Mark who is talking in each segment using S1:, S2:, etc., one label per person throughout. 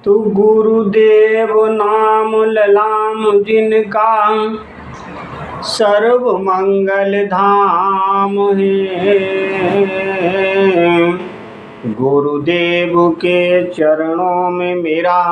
S1: तू गुरुदेव नाम ललाम जिनका सर्व मंगल धाम है। गुरुदेव के चरणों में मेरा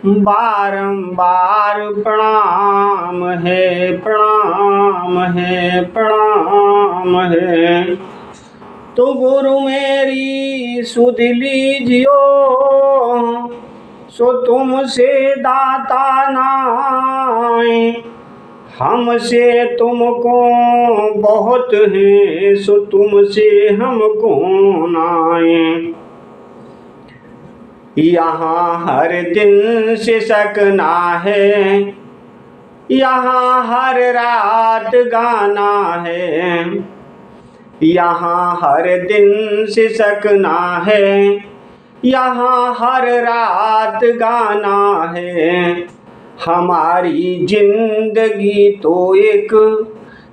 S1: बारंबार प्रणाम है, प्रणाम है, प्रणाम है। तो गुरु मेरी सुध लीजियो, सो तुमसे दाता नाय, हमसे तुमको बहुत है, सो तुमसे हमको नाय। यहाँ हर दिन सिसकना है, यहाँ हर रात गाना है। यहाँ हर दिन सिसकना है, यहाँ हर रात गाना है। हमारी जिंदगी तो एक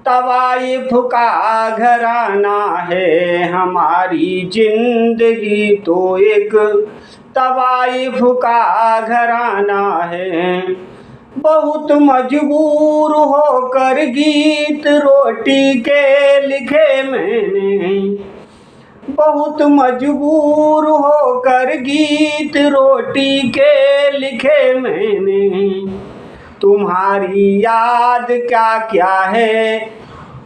S1: तवाइफ का घराना है। हमारी जिंदगी तो एक तवाइफ का घराना है। बहुत मजबूर होकर गीत रोटी के लिखे मैंने, बहुत मजबूर होकर गीत रोटी के लिखे मैंने। तुम्हारी याद क्या क्या है,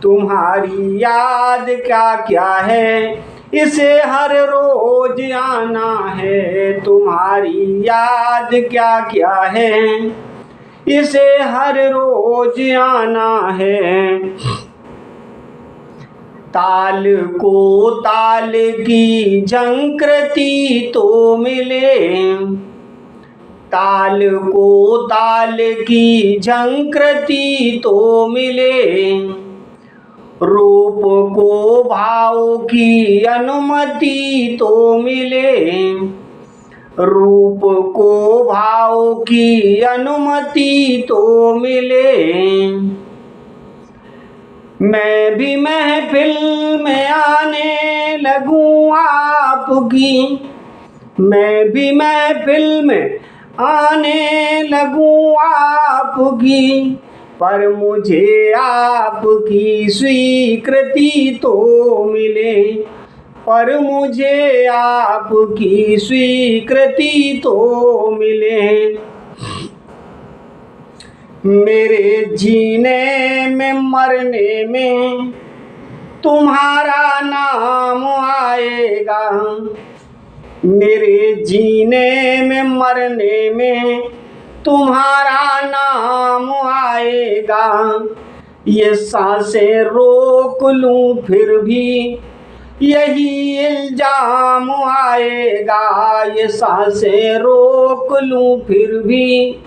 S1: तुम्हारी याद क्या क्या है, इसे हर रोज आना है। तुम्हारी याद क्या क्या है, इसे हर रोज आना है। ताल को ताल की झंकृति तो मिले, ताल को ताल की झंकृति तो मिले। रूप को भाव की अनुमति तो मिले, रूप को भाव की अनुमति तो मिले। मैं भी महफिल में आने लगूं आपकी, मैं भी महफिल में आने लगूं आपकी, पर मुझे आपकी स्वीकृति तो मिले, पर मुझे आपकी स्वीकृति तो मिले। मेरे जीने में मरने में तुम्हारा नाम आएगा, मेरे जीने में मरने में तुम्हारा नाम आएगा। ये सांसें रोक लूं फिर भी यही इल्जाम आएगा, ये सांसें रोक लूं फिर भी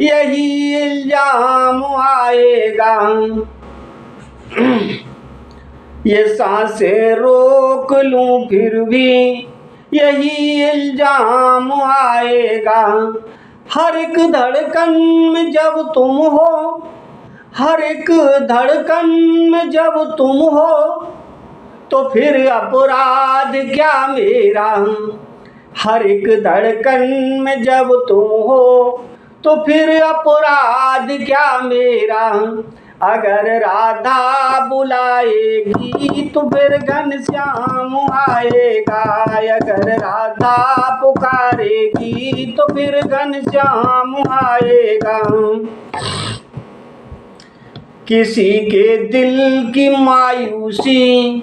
S1: यही इल्जाम आएगा। ये सांसें रोक लूं फिर भी यही इल्जाम आएगा। हर एक धड़कन में जब तुम हो, हर एक धड़कन में जब तुम हो, तो फिर अपराध क्या मेरा। हर एक धड़कन में जब तुम हो, तो फिर अपराध क्या मेरा। अगर राधा बुलाएगी तो फिर घनश्याम आएगा, अगर राधा पुकारेगी तो फिर घनश्याम आएगा। किसी के दिल की मायूसी,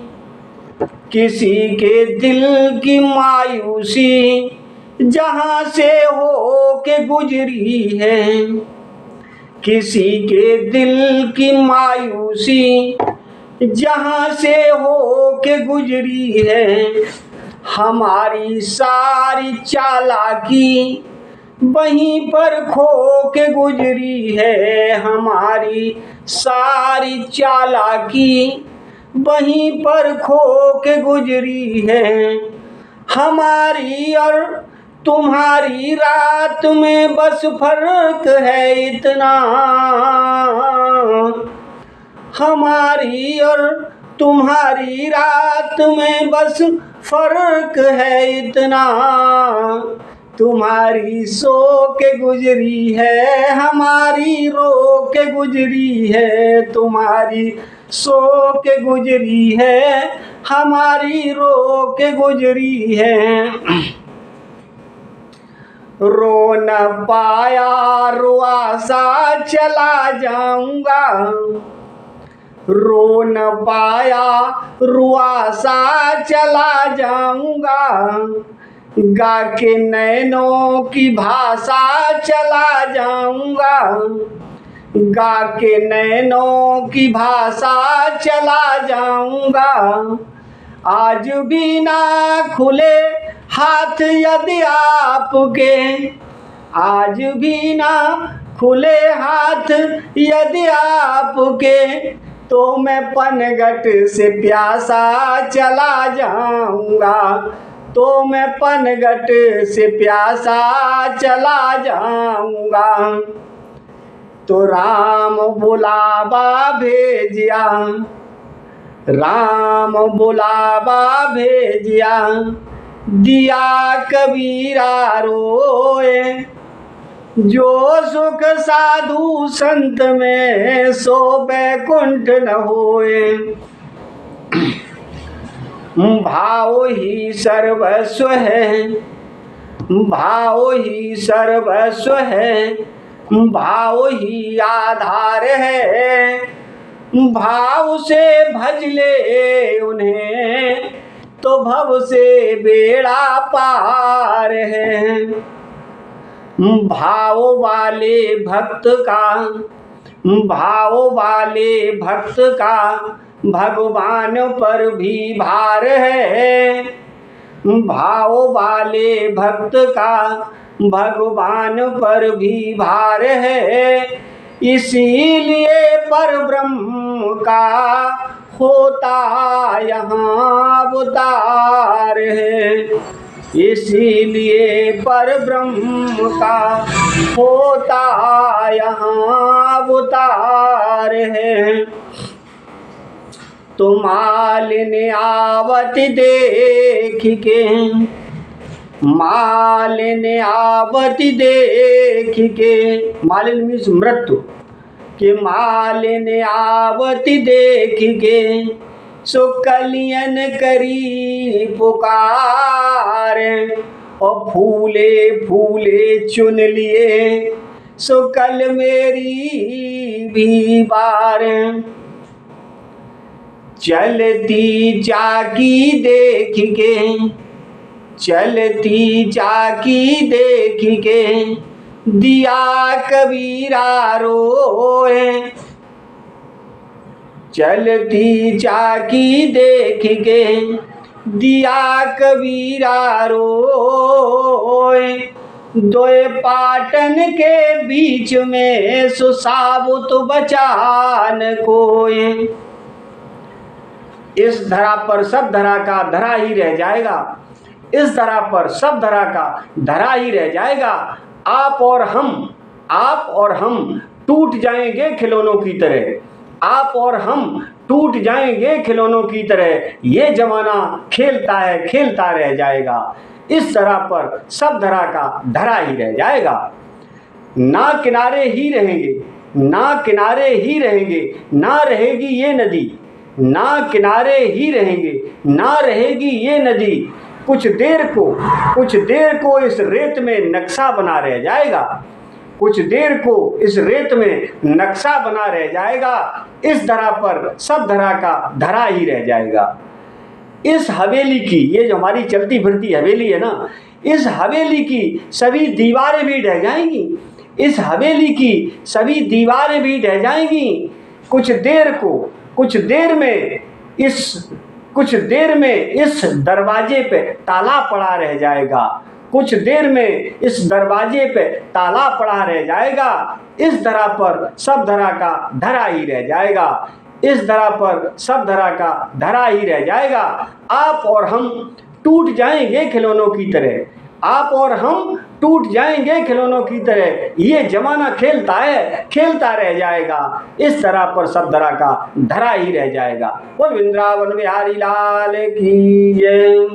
S1: किसी के दिल की मायूसी जहाँ से हो के गुजरी है, किसी के दिल की मायूसी जहाँ से हो के गुजरी है। हमारी सारी चालाकी वहीं पर खो के गुजरी है, हमारी सारी चालाकी वहीं पर खो के गुजरी है। हमारी और तुम्हारी रात में बस फर्क है इतना, हमारी और तुम्हारी रात में बस फर्क है इतना। तुम्हारी सो के गुजरी है, हमारी रो के गुजरी है। तुम्हारी सो के गुजरी है, हमारी रो के गुजरी है। रो न पाया रुआ सा चला जाऊंगा, रो न पाया रुआ सा चला जाऊंगा। गा के नैनों की भाषा चला जाऊंगा, गा के नैनों की भाषा चला जाऊंगा। आज भी ना खुले हाथ यदि आपके, आज भी ना खुले हाथ यदि आपके, तो मैं पनघट से प्यासा चला जाऊंगा, तो मैं पनघट से प्यासा चला जाऊंगा। तो राम बुलावा भेजिया, राम बुलावा भेजिया, दिया कबीरा रोए। जो सुख साधु संत में, सो बैकुंठ न होए। भाव ही सर्वस्व है, भाव ही सर्वस्व है, भाव ही आधार है। भाव से भज ले उन्हें, तो भव से बेड़ा पार है। भाव वाले भक्त का, भाव वाले भक्त का भगवान पर भी भार है। भाव वाले भक्त का भगवान पर भी भार है। इसीलिए परब्रह्म का होता यहाँ अवतार है, इसीलिए परब्रह्म का होता यहाँ अवतार है। तो मालिनी आवत देख के, मालिनी आवत देख के, मालिनी मीन्स मृत्यु, कि मालिनी आवत देख के, सो कलियन करी पुकार। और फूले फूले चुन लिए, सो कल मेरी भी बार। चलती चाकी देख के, चलती चाकी देख के, दिया कबीरा रोए। चलती चाकी देख के, दिया कबीरा रोए। दोए पाटन के बीच में, सुसाबुत बचान कोय। इस धरा पर सब धरा का धरा ही रह जाएगा, इस धरा पर सब धरा का धरा ही रह जाएगा। आप और हम टूट जाएंगे खिलौनों की तरह, आप और हम टूट जाएंगे खिलौनों की तरह। ये जमाना खेलता है, खेलता रह जाएगा। इस धरा पर सब धरा का धरा ही रह जाएगा। ना किनारे ही रहेंगे, ना किनारे ही रहेंगे, ना रहेगी ये नदी, ना किनारे ही रहेंगे, ना रहेगी ये नदी। कुछ देर को इस रेत में नक्शा बना रह जाएगा, कुछ देर को इस रेत में नक्शा बना रह जाएगा। इस धरा पर सब धरा का धरा ही रह जाएगा। इस हवेली की, ये जो हमारी चलती फिरती हवेली है ना, इस हवेली की सभी दीवारें भी ढह जाएंगी, इस हवेली की सभी दीवारें भी ढह जाएंगी। कुछ देर में इस दरवाजे पे ताला पड़ा रह जाएगा, कुछ देर में इस दरवाजे पे ताला पड़ा रह जाएगा। इस धरा पर सब धरा का धरा ही रह जाएगा, इस धरा पर सब धरा का धरा ही रह जाएगा। आप और हम टूट जाएंगे खिलौनों की तरह, आप और हम टूट जाएंगे खिलौनों की तरह। ये जमाना खेलता है, खेलता रह जाएगा। इस धरा पर सब धरा का धरा ही रह जाएगा। बोल वृंदावन बिहारी लाल की जय।